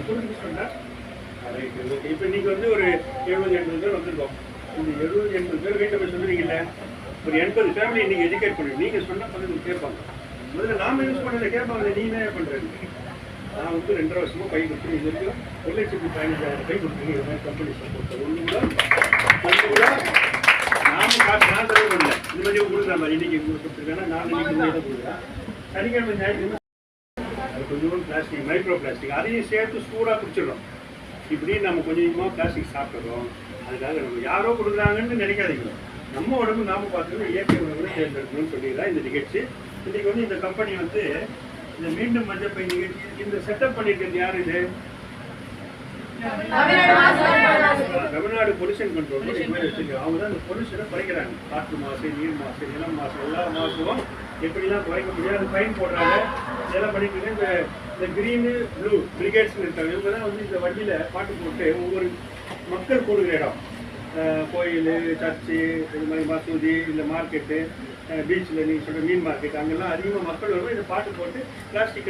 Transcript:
புரிஞ்சு சொன்னால் right okay. இப்போ நீங்கள் வந்து ஒரு 70-80 பேர் வந்திருக்கோம். இந்த 70-80 பேர் வீட்டை போய் சொல்லுவீங்கல்ல, ஒரு 80 ஃபேமிலி நீங்கள் எஜுகேட் பண்ணுவீங்க. நீங்கள் சொன்னால் பதில் கேட்பாங்க. முதல்ல நாம யூஸ் பண்ணதை கேட்பாங்க, நீ என்ன பண்ணுறது. நான் வந்து 2.5 வருஷமாக பை கொடுத்து இது வரைக்கும் 1,15,000 பை கொடுத்துருக்கீங்க. இது மாதிரி கம்பெனி சப்போர்ட் ஒன்று கூட நாம காசு நான் செலவு பண்ணல. இந்த மாதிரி கொடுக்குற மாதிரி இன்னைக்கு கொடுத்துருக்கேன்னா நான் இன்னைக்கு தான் கொடுக்குறேன். சனிக்கிழமை ஞாயிற்றுக்கிழமை அது கொஞ்சம் பிளாஸ்டிக், மைக்ரோ பிளாஸ்டிக் அதையும் சேர்த்து சூடாக குடிச்சிடுறோம். இப்படி நம்ம கொஞ்சம் கொஞ்சமாக பிளாஸ்டிக் சாப்பிட்றோம். அதுக்காக நம்ம யாரோ கொடுக்குறாங்கன்னு நினைக்காதீங்க. நம்ம உடம்பு நாம பார்த்துக்கணும், இயற்கை உணவுகளை தேர்ந்தெடுக்கணும்னு சொல்லிடுறேன் இந்த நிகழ்ச்சி. இன்னைக்கு வந்து இந்த கம்பெனி வந்து இந்த மீண்டும் மஞ்சப்பை நிகழ்ச்சி இந்த செட்டப் பண்ணியிருக்கிறது யார்? இது தமிழ்நாடு பொல்யூஷன் கண்ட்ரோல் வச்சிருக்காங்க. அவங்க தான் இந்த பொல்யூஷனை குறைக்கிறாங்க. காற்று மாசு, நீர் மாசு, நிலம் மாசு, எல்லா மாசும் எப்படிலாம் குறைக்க முடியாது ஃபைன் போடுறாங்க. இதெல்லாம் பண்ணிட்டு இந்த கிரீனு ப்ளூ பிரிகேட்ஸ்னு இருக்காங்க. இவங்க தான் வந்து இந்த வண்டியில் பாட்டு போட்டு ஒவ்வொரு மக்கள் கூடுகிற இடம், கோயில், சர்ச்சு, இது மாதிரி மசூதி, இந்த மார்க்கெட்டு, பீச்சில் நீங்கள் சொல்கிற மீன் மார்க்கெட், அங்கெல்லாம் அதிகமாக மக்கள் வரும்போது இந்த பாட்டு போட்டு பிளாஸ்டிக்காக